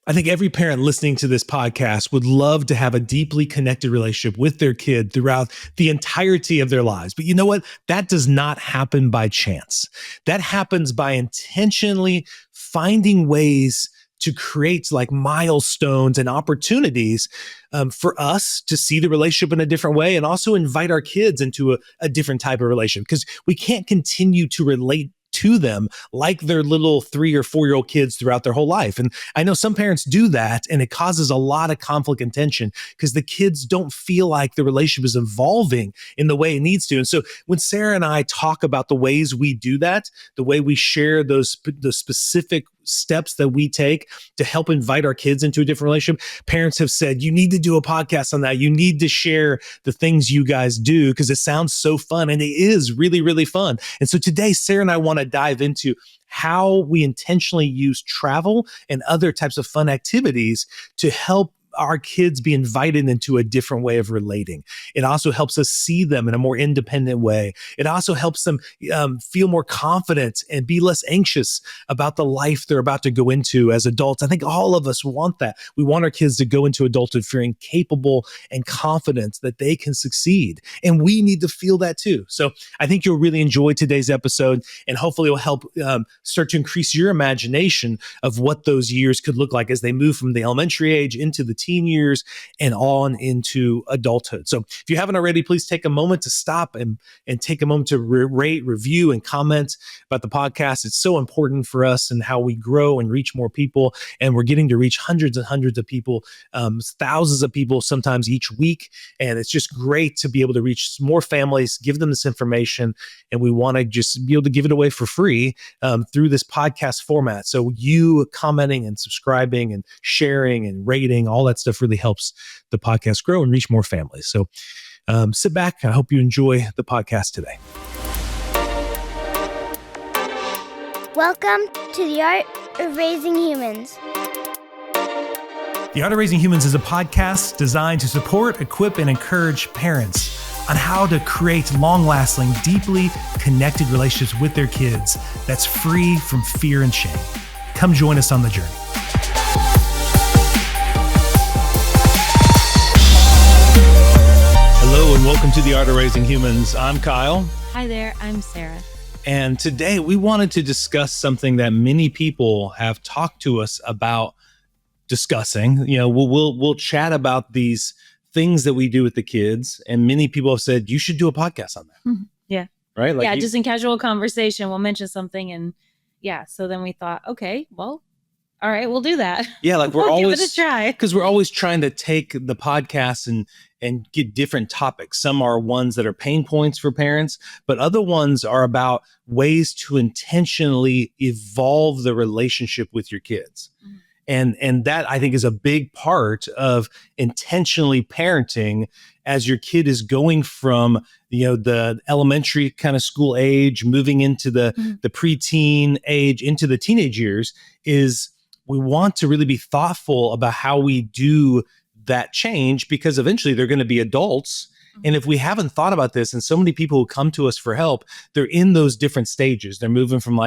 I think every parent listening to this podcast would love to have a deeply connected relationship with their kid throughout the entirety of their lives. But you know what? That does not happen by chance. That happens by intentionally finding ways to create like milestones and opportunities for us to see the relationship in a different way and also invite our kids into a different type of relationship, because we can't continue to relate to them like they're little 3 or 4-year-old kids throughout their whole life. And I know some parents do that, and it causes a lot of conflict and tension because the kids don't feel like the relationship is evolving in the way it needs to. And so when Sara and I talk about the ways we do that, the way we share those specific steps that we take to help invite our kids into a different relationship, parents have said, you need to do a podcast on that. You need to share the things you guys do because it sounds so fun, and it is really, really fun. And so today, Sara and I want to dive into how we intentionally use travel and other types of fun activities to help our kids be invited into a different way of relating. It also helps us see them in a more independent way. It also helps them feel more confident and be less anxious about the life they're about to go into as adults. I think all of us want that. We want our kids to go into adulthood feeling capable and confident that they can succeed. And we need to feel that too. So I think you'll really enjoy today's episode, and hopefully it will help start to increase your imagination of what those years could look like as they move from the elementary age into the teen years and on into adulthood. So if you haven't already, please take a moment to stop and take a moment to rate, review, and comment about the podcast. It's so important for us and how we grow and reach more people. And we're getting to reach hundreds and hundreds of people, thousands of people sometimes each week. And it's just great to be able to reach more families, give them this information. And we want to just be able to give it away for free through this podcast format. So you commenting and subscribing and sharing and rating, all that stuff really helps the podcast grow and reach more families. So sit back. I hope you enjoy the podcast today. Welcome to the Art of Raising Humans. The Art of Raising Humans is a podcast designed to support, equip, and encourage parents on how to create long-lasting, deeply connected relationships with their kids that's free from fear and shame. Come join us on the journey. Hello and welcome to The Art of Raising Humans. I'm Kyle. Hi there, I'm Sara. And today we wanted to discuss something that many people have talked to us about discussing. You know, we'll chat about these things that we do with the kids, and many people have said you should do a podcast on that. Mm-hmm. Yeah. Right? Like just in casual conversation, we'll mention something, and so then we thought, okay, well, all right, we'll do that. Yeah, like we're we'll always give it a try, because we're always trying to take the podcast and get different topics. Some are ones that are pain points for parents, but other ones are about ways to intentionally evolve the relationship with your kids. Mm-hmm. And that, I think, is a big part of intentionally parenting as your kid is going from, the elementary kind of school age, moving into the preteen age, into the teenage years, is we want to really be thoughtful about how we do that change, because eventually they're going to be adults. And if we haven't thought about this, and so many people who come to us for help, they're in those different stages. They're moving from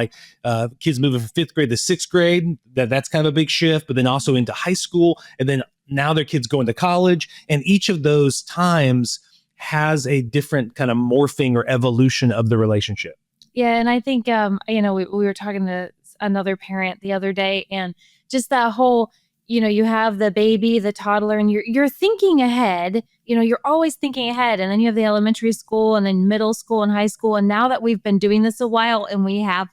kids moving from 5th grade to 6th grade. That's kind of a big shift, but then also into high school. And then now their kids going to college. And each of those times has a different kind of morphing or evolution of the relationship. Yeah. And I think, we were talking to another parent the other day, and just that whole, you have the baby, the toddler, and you're thinking ahead, you're always thinking ahead. And then you have the elementary school and then middle school and high school. And now that we've been doing this a while and we have,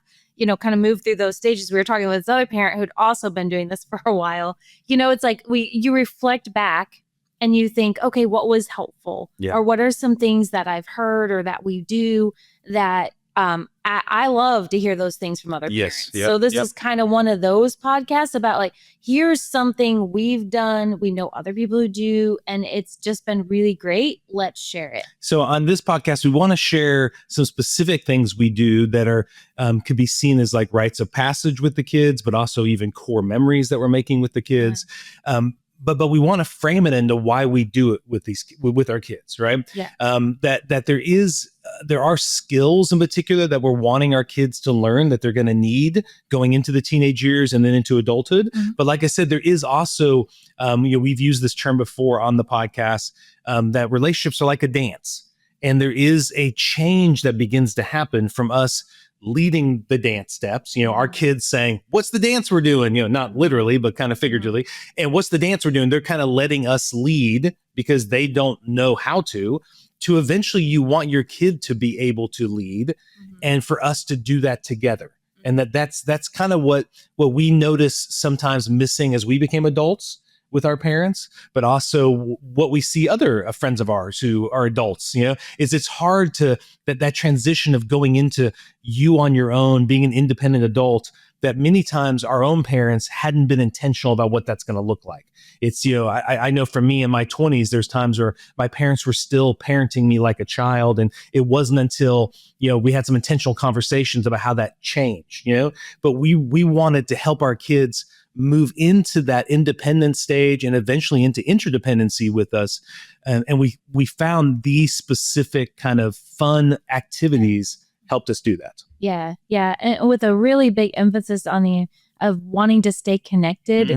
kind of moved through those stages, we were talking with this other parent who'd also been doing this for a while. It's like you reflect back and you think, okay, what was helpful? Yeah. Or what are some things that I've heard or that we do that I love to hear those things from other parents. Yep, so this is kind of one of those podcasts about here's something we've done. We know other people who do, and it's just been really great. Let's share it. So on this podcast, we want to share some specific things we do that are could be seen as like rites of passage with the kids, but also even core memories that we're making with the kids. but we want to frame it into why we do it with our kids, right? Yeah. That there are skills in particular that we're wanting our kids to learn that they're going to need going into the teenage years and then into adulthood. Mhm. But like I said, there is also, we've used this term before on the podcast, that relationships are like a dance. And there is a change that begins to happen from us leading the dance steps, our kids saying, what's the dance we're doing? Not literally, but kind of figuratively. And what's the dance we're doing? They're kind of letting us lead because they don't know how to eventually you want your kid to be able to lead and for us to do that together. And that's kind of what we notice sometimes missing as we became adults with our parents, but also what we see other friends of ours who are adults, is it's hard to that transition of going into you on your own, being an independent adult, that many times our own parents hadn't been intentional about what that's going to look like. It's, I know for me in my 20s, there's times where my parents were still parenting me like a child. And it wasn't until, we had some intentional conversations about how that changed, but we wanted to help our kids move into that independent stage and eventually into interdependency with us. And we found these specific kind of fun activities helped us do that. Yeah. Yeah. And with a really big emphasis on of wanting to stay connected,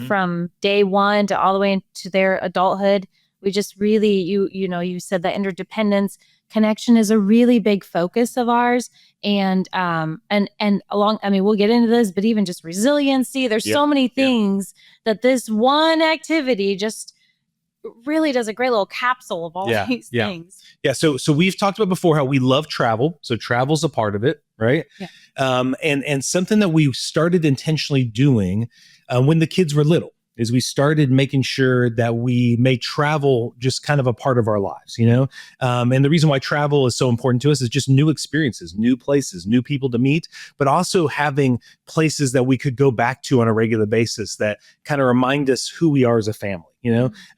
from day one to all the way into their adulthood. We just really, you said that interdependence connection is a really big focus of ours. And along, we'll get into this, but even just resiliency, there's so many things that this one activity just really does a great little capsule of all these things. Yeah. So we've talked about before how we love travel. So travel's a part of it, right? Yeah. And something that we started intentionally doing when the kids were little is we started making sure that we made travel just kind of a part of our lives, and the reason why travel is so important to us is just new experiences, new places, new people to meet, but also having places that we could go back to on a regular basis that kind of remind us who we are as a family,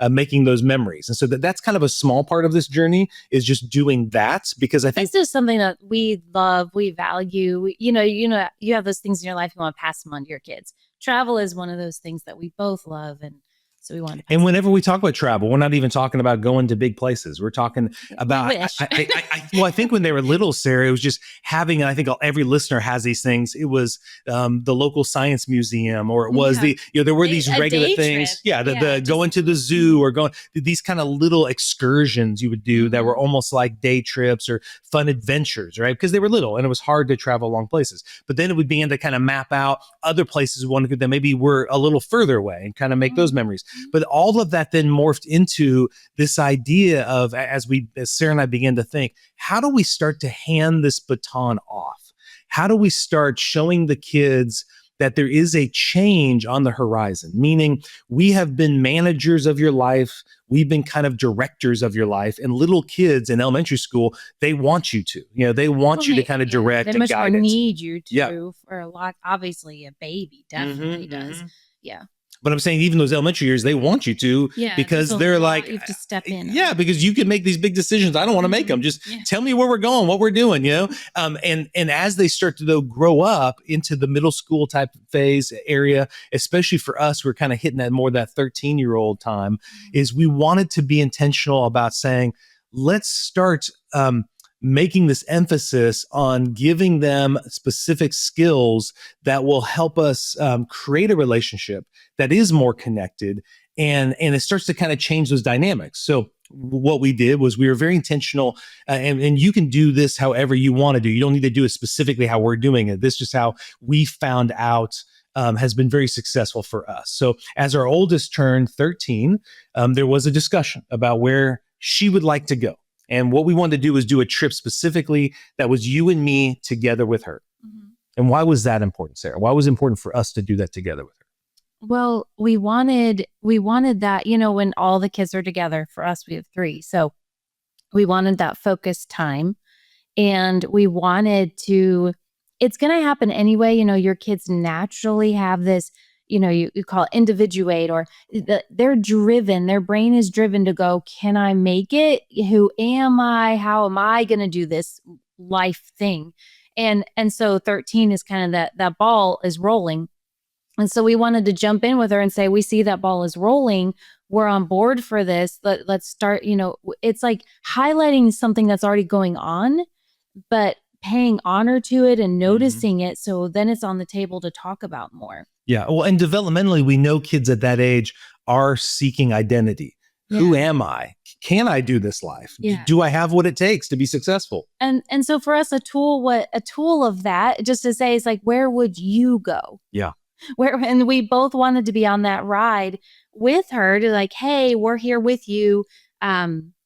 making those memories. And so that's kind of a small part of this journey is just doing that, because I think this is something that we love, we value, you have those things in your life you want to pass them on to your kids. Travel is one of those things that we both love. And so we want to. And whenever we talk about travel, we're not even talking about going to big places. We're talking about, I think when they were little, Sarah, it was just having, and I think every listener has these things. It was the local science museum, or it was there were these regular things. Trip. The going to the zoo or going these kind of little excursions you would do that were almost like day trips or fun adventures, right? Because they were little and it was hard to travel long places. But then it would begin to kind of map out other places we wanted to go that maybe were a little further away and kind of make those memories. But all of that then morphed into this idea of, as Sarah and I began to think, how do we start to hand this baton off? How do we start showing the kids that there is a change on the horizon? Meaning we have been managers of your life. We've been kind of directors of your life, and little kids in elementary school, they want you to, they want you to kind of direct and guide it. They need you to for a lot. Obviously a baby definitely does. Yeah. But I'm saying even those elementary years, they want you to, because they're like, you have to step in. Yeah, because you can make these big decisions. I don't want to make them. Just tell me where we're going, what we're doing, And as they start to grow up into the middle school type phase area, especially for us, we're kind of hitting that 13-year-old time, is we wanted to be intentional about saying, let's start making this emphasis on giving them specific skills that will help us create a relationship that is more connected, and it starts to kind of change those dynamics. So what we did was we were very intentional, and you can do this however you want to do. You don't need to do it specifically how we're doing it. This is just how we found out has been very successful for us. So as our oldest turned 13, there was a discussion about where she would like to go. And what we wanted to do was do a trip specifically that was you and me together with her. And why was that important, Sarah? Why was it important for us to do that together with her? Well, we wanted that, when all the kids are together. For us, we have 3. So we wanted that focused time, and we wanted to, it's going to happen anyway. Your kids naturally have this, you call it individuate, or they're driven, their brain is driven to go, can I make it? Who am I? How am I going to do this life thing? And so 13 is kind of that ball is rolling. And so we wanted to jump in with her and say, we see that ball is rolling. We're on board for this. Let's start, it's like highlighting something that's already going on, but paying honor to it and noticing it. So then it's on the table to talk about more. Yeah. Well, and developmentally, we know kids at that age are seeking identity. Yeah. Who am I? Can I do this life? Yeah. Do I have what it takes to be successful? And so for us, a tool of that, just to say, is like, where would you go? Yeah. And we both wanted to be on that ride with her to like, hey, we're here with you.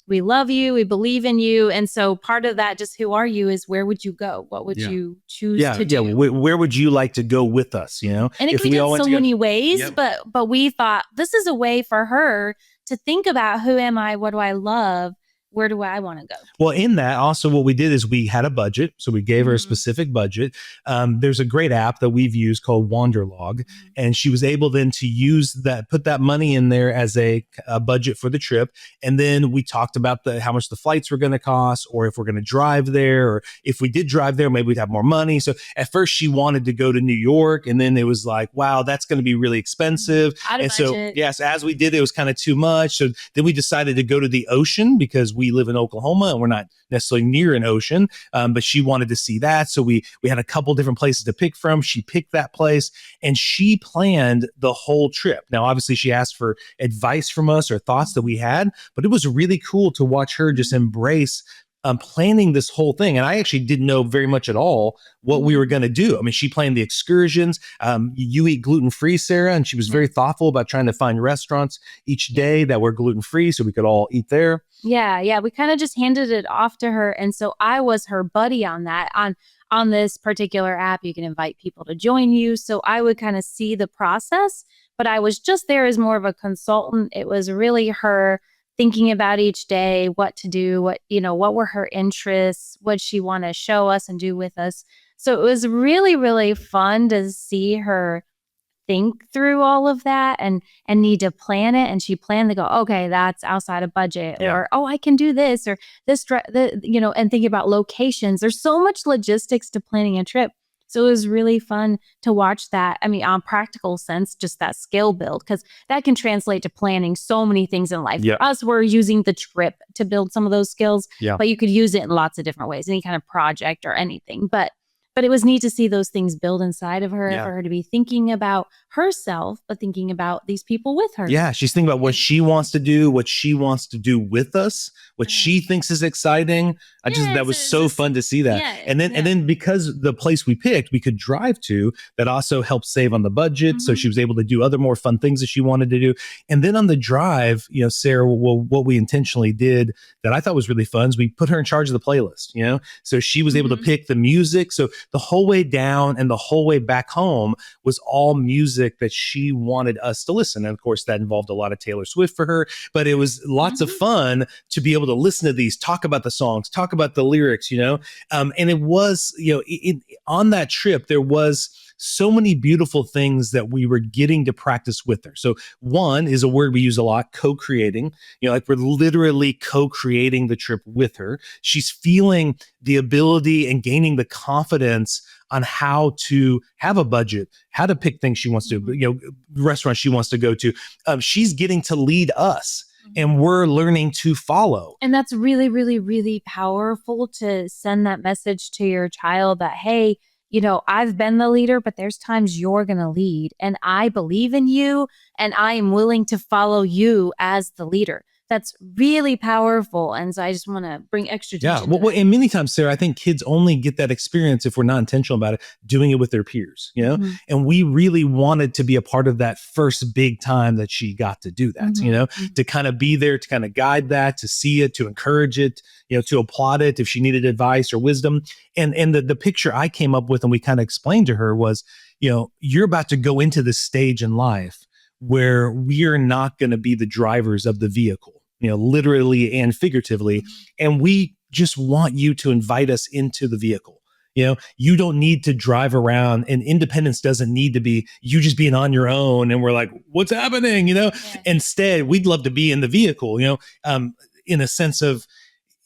We love you. We believe in you. And so part of that, just who are you, is where would you go? What would you choose to do? Yeah. Where would you like to go with us? And it could be in so many ways, but we thought this is a way for her to think about, who am I? What do I love? Where do I want to go? Well, in that also what we did is we had a budget. So we gave her a specific budget. There's a great app that we've used called Wanderlog. And she was able then to use that, put that money in there as a budget for the trip. And then we talked about how much the flights were going to cost, or if we're going to drive there, or if we did drive there, maybe we'd have more money. So at first she wanted to go to New York. And then it was like, wow, that's going to be really expensive. Out of budget. So yes, as we did, it was kind of too much. So then we decided to go to the ocean, because we live in Oklahoma and we're not necessarily near an ocean, but she wanted to see that. So we had a couple different places to pick from. She picked that place and she planned the whole trip. Now, obviously she asked for advice from us or thoughts that we had, but it was really cool to watch her just embrace planning this whole thing. And I actually didn't know very much at all what we were going to do. I mean, she planned the excursions. You eat gluten-free, Sarah, and she was very thoughtful about trying to find restaurants each day that were gluten-free so we could all eat there. Yeah. We kind of just handed it off to her. And so I was her buddy on that. On this particular app, you can invite people to join you. So I would kind of see the process, but I was just there as more of a consultant. It was really her thinking about each day, what to do, what were her interests, what she want to show us and do with us. So it was really, really fun to see her think through all of that and need to plan it. And she planned to go, okay, that's outside of budget, or, oh, I can do this, or this, and thinking about locations. There's so much logistics to planning a trip. So it was really fun to watch that. I mean, on practical sense, just that skill build, because that can translate to planning so many things in life. Yeah. For us, we're using the trip to build some of those skills, yeah. But you could use it in lots of different ways, any kind of project or anything. But it was neat to see those things build inside of her, for her to be thinking about herself, but thinking about these people with her. Yeah, she's thinking about what she wants to do, what she wants to do with us, what she thinks is exciting. That was so fun to see that. Yeah, and then because the place we picked, we could drive to, that also helped save on the budget. So she was able to do other more fun things that she wanted to do. And then on the drive, Sarah, what we intentionally did that I thought was really fun is we put her in charge of the playlist, so she was able to pick the music. So the whole way down and the whole way back home was all music that she wanted us to listen. And of course, that involved a lot of Taylor Swift for her, but it was lots of fun to be able to listen to these, talk about the songs, talk about the lyrics, and it was, on that trip, there was so many beautiful things that we were getting to practice with her. So one is a word we use a lot, co-creating, like we're literally co-creating the trip with her. She's feeling the ability and gaining the confidence on how to have a budget, how to pick things she wants to, restaurants she wants to go to. She's getting to lead us. And we're learning to follow. And that's really, really, really powerful to send that message to your child that, hey, I've been the leader, but there's times you're going to lead, and I believe in you and I am willing to follow you as the leader. That's really powerful. And so I just want to bring extra attention. Yeah. Well, and many times, Sarah, I think kids only get that experience if we're not intentional about it, doing it with their peers, and we really wanted to be a part of that first big time that she got to do that, to kind of be there, to kind of guide that, to see it, to encourage it, to applaud it if she needed advice or wisdom. And the picture I came up with and we kind of explained to her was, you're about to go into this stage in life where we are not going to be the drivers of the vehicle, literally and figuratively. And we just want you to invite us into the vehicle. You don't need to drive around, and independence doesn't need to be you just being on your own. And we're like, what's happening? Instead, we'd love to be in the vehicle, in a sense of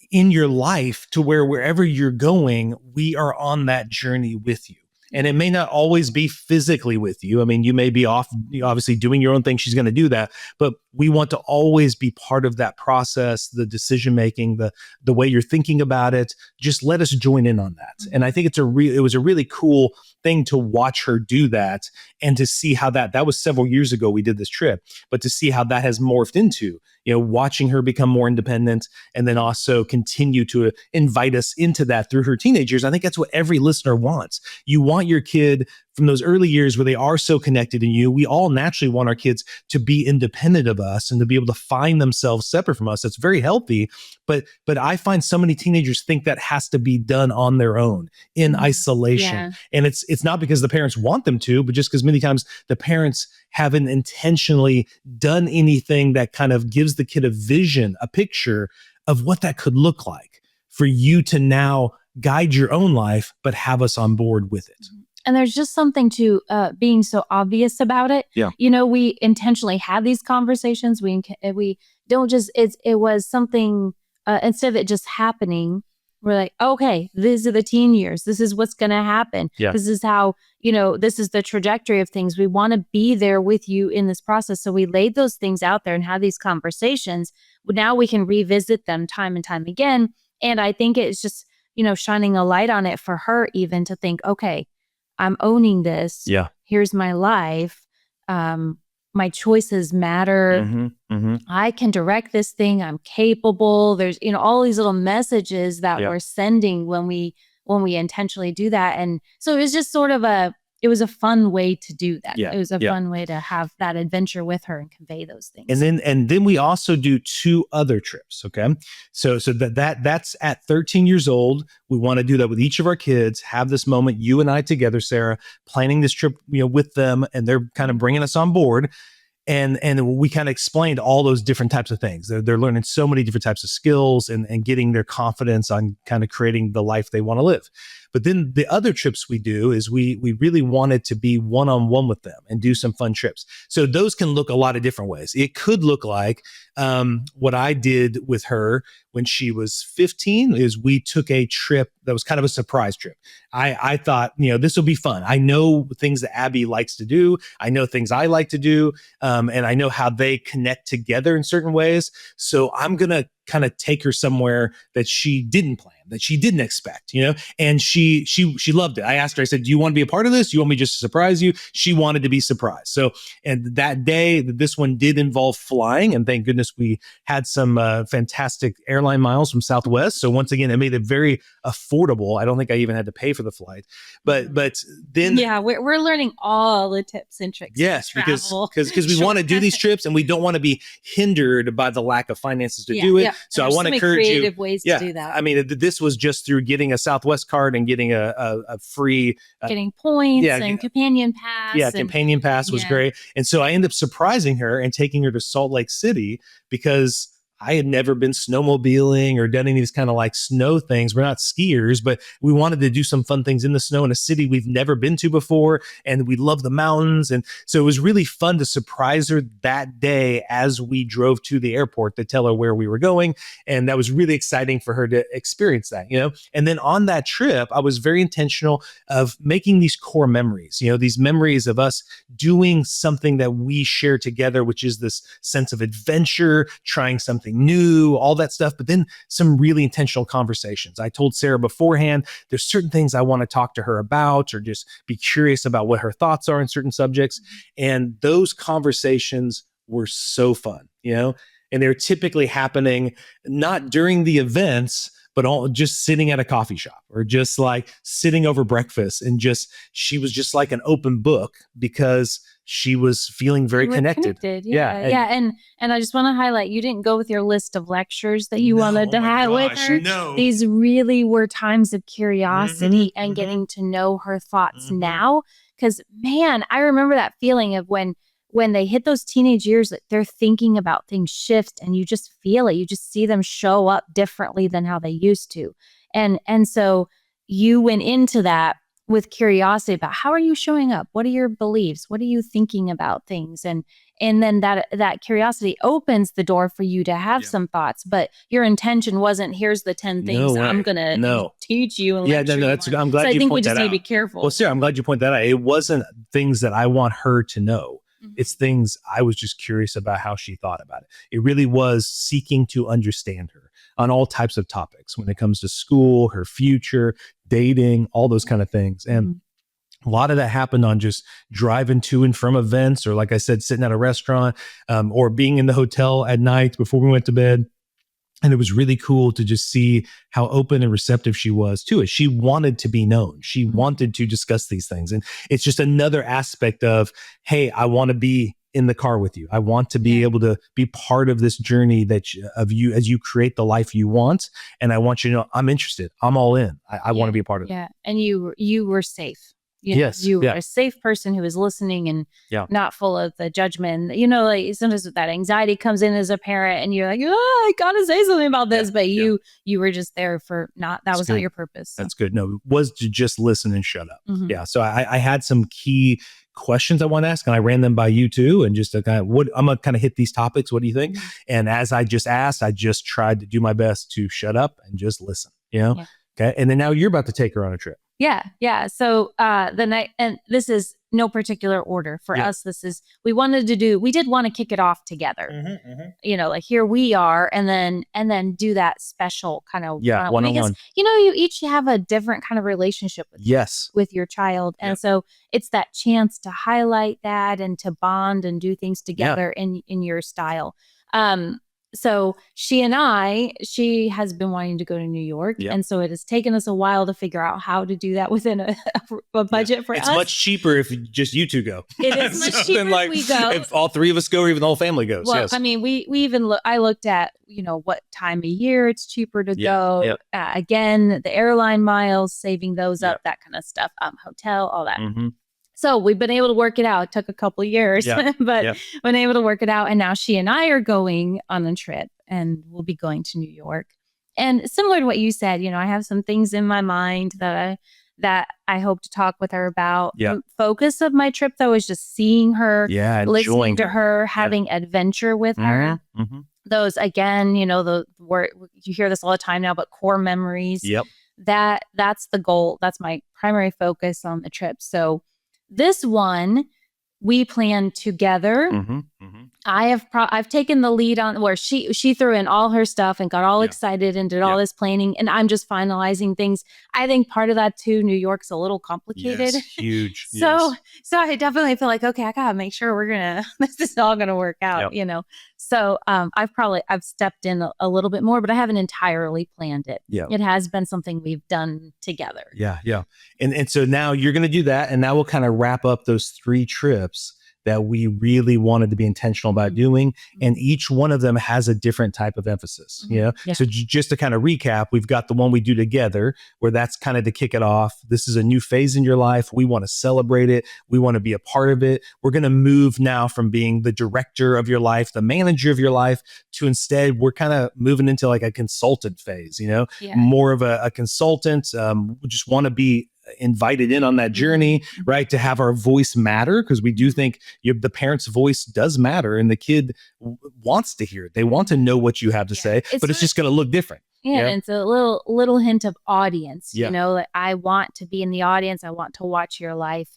in your life, to where wherever you're going, we are on that journey with you. And it may not always be physically with you. I mean, you may be off, obviously doing your own thing. She's going to do that, but we want to always be part of that process, the decision making, the way you're thinking about it. Just let us join in on that. And I think it was a really cool thing to watch her do that, and to see how that was several years ago we did this trip, but to see how that has morphed into, watching her become more independent, and then also continue to invite us into that through her teenage years. I think that's what every listener wants. You want your kid from those early years where they are so connected in you. We all naturally want our kids to be independent of us and to be able to find themselves separate from us. That's very healthy. But I find so many teenagers think that has to be done on their own in isolation. Yeah. And it's not because the parents want them to, but just because many times the parents haven't intentionally done anything that kind of gives the kid a vision, a picture of what that could look like for you to now guide your own life, but have us on board with it. And there's just something to being so obvious about it. Yeah. We intentionally have these conversations. We don't just, it was something, instead of it just happening, we're like, okay, these are the teen years. This is what's going to happen. Yeah. This is how, this is the trajectory of things. We want to be there with you in this process. So we laid those things out there and had these conversations. Now we can revisit them time and time again. And I think it's just, shining a light on it for her even to think, okay, I'm owning this. Yeah. Here's my life. My choices matter. I can direct this thing. I'm capable. There's, all these little messages that we're sending when we intentionally do that. And so it was just sort of it was a fun way to do that. Yeah. It was a fun way to have that adventure with her and convey those things. And then we also do 2 other trips. Okay. So that's at 13 years old. We want to do that with each of our kids, have this moment, you and I together, Sarah, planning this trip, with them, and they're kind of bringing us on board. And we kind of explained all those different types of things. They're learning so many different types of skills and getting their confidence on kind of creating the life they want to live. But then the other trips we do is we really wanted to be one-on-one with them and do some fun trips. So those can look a lot of different ways. It could look like what I did with her when she was 15 is we took a trip that was kind of a surprise trip. I thought, this will be fun. I know things that Abby likes to do. I know things I like to do. And I know how they connect together in certain ways. So I'm going to kind of take her somewhere that she didn't plan, that she didn't expect, and she loved it. I asked her, I said, do you want to be a part of this? Do you want me just to surprise you? She wanted to be surprised. So, and that day, this one did involve flying, and thank goodness we had some fantastic airline miles from Southwest. So once again, it made it very affordable. I don't think I even had to pay for the flight, but then we're learning all the tips and tricks. Yes, because we want to do these trips and we don't want to be hindered by the lack of finances to do it. Yeah. So I want to encourage you. Creative ways to do that. I mean, this was just through getting a Southwest card and getting a free getting points and companion pass. Yeah, companion pass was great. And so I ended up surprising her and taking her to Salt Lake City because I had never been snowmobiling or done any of these kind of like snow things. We're not skiers, but we wanted to do some fun things in the snow in a city we've never been to before. And we love the mountains. And so it was really fun to surprise her that day as we drove to the airport to tell her where we were going. And that was really exciting for her to experience that, And then on that trip, I was very intentional of making these core memories, these memories of us doing something that we share together, which is this sense of adventure, trying something new, all that stuff, but then some really intentional conversations. I told Sarah beforehand, there's certain things I want to talk to her about or just be curious about what her thoughts are in certain subjects. And those conversations were so fun, and they're typically happening not during the events, but all just sitting at a coffee shop or just like sitting over breakfast. And she was just like an open book because she was feeling very connected. Yeah. And I just want to highlight, you didn't go with your list of lectures that you wanted to have with her. No. These really were times of curiosity and getting to know her thoughts now. Because man, I remember that feeling of when they hit those teenage years, that they're thinking about things shift and you just feel it. You just see them show up differently than how they used to. And so you went into that with curiosity about how are you showing up? What are your beliefs? What are you thinking about things? And then that curiosity opens the door for you to have some thoughts, but your intention wasn't, here's the 10 things I'm going to teach you. And I'm glad I you think we point just that need out. to be careful. Well, Sarah, I'm glad you point that out. It wasn't things that I want her to know. It's things I was just curious about how she thought about it. It really was seeking to understand her on all types of topics when it comes to school, her future, dating, all those kind of things. And a lot of that happened on just driving to and from events, or like I said, sitting at a restaurant, or being in the hotel at night before we went to bed. And it was really cool to just see how open and receptive she was to it. She wanted to be known. She wanted to discuss these things. And it's just another aspect of, hey, I want to be in the car with you. I want to be able to be part of this journey of you as you create the life you want. And I want you to know I'm interested. I'm all in. I want to be a part of it. Yeah. And you were safe. You were a safe person who was listening and not full of the judgment. Like sometimes that anxiety comes in as a parent and you're like, I gotta say something about this. But you were just there for not your purpose. So. That's good. No, it was to just listen and shut up. Yeah. So I had some key questions I want to ask, and I ran them by you too. And just to I'm gonna kind of hit these topics. What do you think? And as I just asked, I just tried to do my best to shut up and just listen. Okay. And then now you're about to take her on a trip. Yeah. So the night, and this is no particular order for us. We did want to kick it off together. Like here we are, and then do that special kind of one-on-one. Because you each have a different kind of relationship with your child, and so it's that chance to highlight that and to bond and do things together in your style. So she has been wanting to go to New York. And so it has taken us a while to figure out how to do that within a budget for us. It's much cheaper if just you two go. It is much cheaper if we go. If all three of us go, or even the whole family goes. Well, I mean, I looked at, what time of year it's cheaper to go. Again, the airline miles, saving those up, that kind of stuff, hotel, all that. So we've been able to work it out. It took a couple of years, but been able to work it out. And now she and I are going on a trip, and we'll be going to New York. And similar to what you said, I have some things in my mind that I hope to talk with her about. The focus of my trip, though, is just seeing her, listening to her, having adventure with her. Those, again, the word, you hear this all the time now, but core memories. That's the goal. That's my primary focus on the trip. So this one we planned together. I've taken the lead on where she threw in all her stuff and got all excited and did all this planning, and I'm just finalizing things. I think part of that too, New York's a little complicated. Huge. So I definitely feel like, okay, I gotta make sure this is all gonna work out, So I've stepped in a little bit more, but I haven't entirely planned it. It has been something we've done together. And so now you're gonna do that, and now we'll kind of wrap up those 3 trips that we really wanted to be intentional about doing. And each one of them has a different type of emphasis. So just to kind of recap, we've got the one we do together, where that's kind of to kick it off. This is a new phase in your life. We want to celebrate it. We want to be a part of it. We're going to move now from being the director of your life, the manager of your life, to instead we're kind of moving into like a consultant phase, more of a consultant. We just want to be invited in on that journey, right? To have our voice matter, because we do think the parent's voice does matter, and the kid wants to hear it. They want to know what you have to say, but it's just going to look different. And it's a little hint of audience. Like I want to be in the audience. I want to watch your life.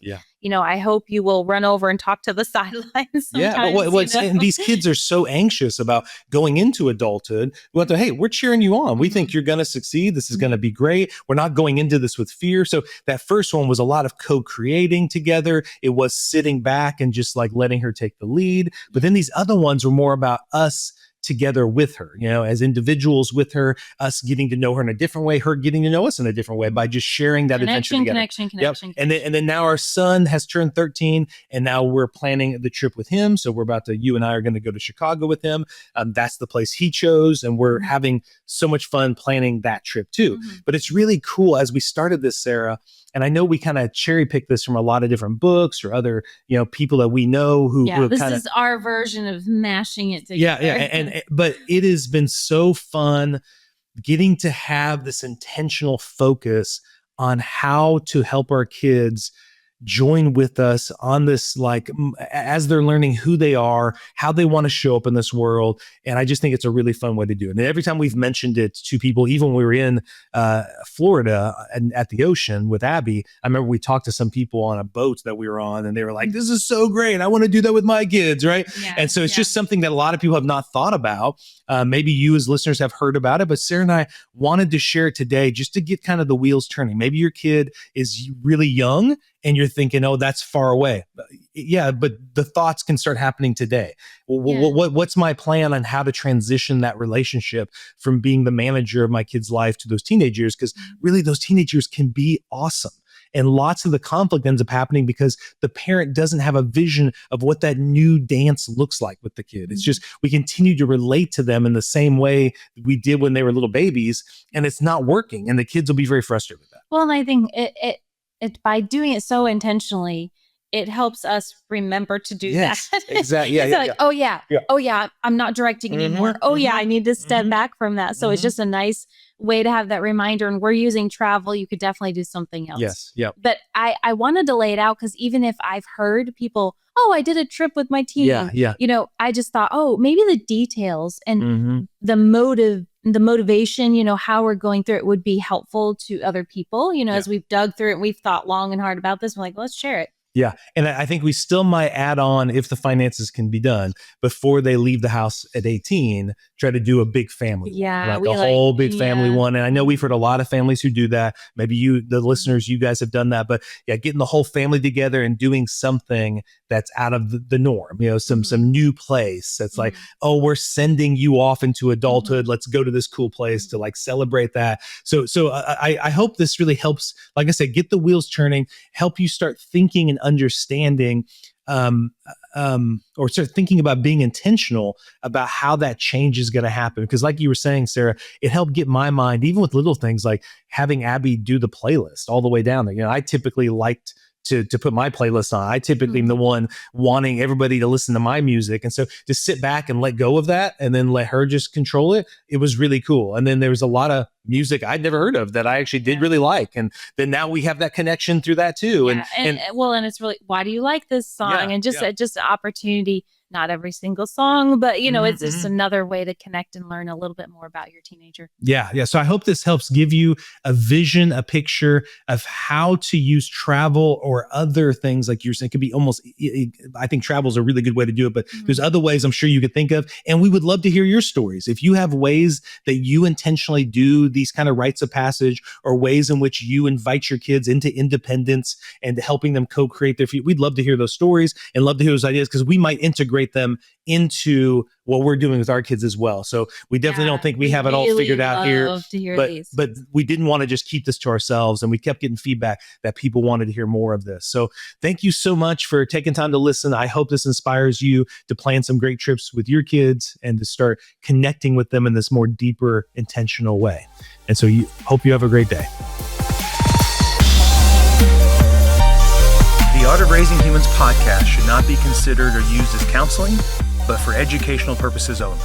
I hope you will run over and talk to the sidelines. But and these kids are so anxious about going into adulthood. Hey, we're cheering you on. We think you're going to succeed. This is going to be great. We're not going into this with fear. So that first one was a lot of co-creating together. It was sitting back and just like letting her take the lead. But then these other ones were more about us together with her, as individuals with her, us getting to know her in a different way, her getting to know us in a different way by just sharing that adventure together. Connection. And then now our son has turned 13, and now we're planning the trip with him. So you and I are going to go to Chicago with him. That's the place he chose, and we're having so much fun planning that trip too. But it's really cool as we started this, Sarah. And I know we kind of cherry picked this from a lot of different books or other, people that we know who this is our version of mashing it together. But it has been so fun getting to have this intentional focus on how to help our kids join with us on this, as they're learning who they are, how they want to show up in this world. And I just think it's a really fun way to do it. And every time we've mentioned it to people, even when we were in Florida and at the ocean with Abby, I remember we talked to some people on a boat that we were on, and they were like, this is so great. I want to do that with my kids, right? Yeah, and so it's just something that a lot of people have not thought about. Maybe you as listeners have heard about it, but Sara and I wanted to share it today just to get kind of the wheels turning. Maybe your kid is really young and you're thinking, oh, that's far away. Yeah, but the thoughts can start happening today. What's my plan on how to transition that relationship from being the manager of my kid's life to those teenage years? Because really those teenage years can be awesome. And lots of the conflict ends up happening because the parent doesn't have a vision of what that new dance looks like with the kid. It's just, we continue to relate to them in the same way we did when they were little babies, and it's not working. And the kids will be very frustrated with that. Well, and I think it by doing it so intentionally, it helps us remember to do that. Exactly. Yeah. Oh yeah, I'm not directing anymore. Oh yeah, I need to step back from that. So it's just a nice way to have that reminder. And we're using travel. You could definitely do something else. Yes. Yeah. But I wanted to lay it out because even if I've heard people, oh, I did a trip with my team. Yeah. You know, I just thought, oh, maybe the details and the motivation, how we're going through it would be helpful to other people. As we've dug through it, we've thought long and hard about this. We're like, let's share it. Yeah. And I think we still might add on, if the finances can be done, before they leave the house at 18, try to do a big family. Yeah. Like a whole big family one. And I know we've heard a lot of families who do that. Maybe you, the listeners, you guys have done that. But yeah, getting the whole family together and doing something that's out of the norm, some new place that's like, oh, we're sending you off into adulthood. Let's go to this cool place to like celebrate that. So I hope this really helps, like I said, get the wheels turning, help you start thinking and understanding or start thinking about being intentional about how that change is going to happen. Because like you were saying, Sara, it helped get my mind, even with little things like having Abby do the playlist all the way down there. I typically liked to put my playlist on. I typically am the one wanting everybody to listen to my music. And so to sit back and let go of that and then let her just control it, it was really cool. And then there was a lot of music I'd never heard of that I actually did really like. And then now we have that connection through that too. Yeah. And it's really, why do you like this song? And just an opportunity, not every single song, but it's just another way to connect and learn a little bit more about your teenager. Yeah. So I hope this helps give you a vision, a picture of how to use travel or other things like you're saying. It could be almost, I think travel is a really good way to do it, but there's other ways I'm sure you could think of. And we would love to hear your stories. If you have ways that you intentionally do these kind of rites of passage, or ways in which you invite your kids into independence and helping them co-create their future, we'd love to hear those stories and love to hear those ideas, because we might integrate them into what we're doing with our kids as well. So we definitely don't think we have it all figured out here, but we didn't want to just keep this to ourselves, and we kept getting feedback that people wanted to hear more of this. So thank you so much for taking time to listen. I hope this inspires you to plan some great trips with your kids and to start connecting with them in this more deeper, intentional way. And so hope you have a great day. The Art of Raising Humans podcast should not be considered or used as counseling, but for educational purposes only.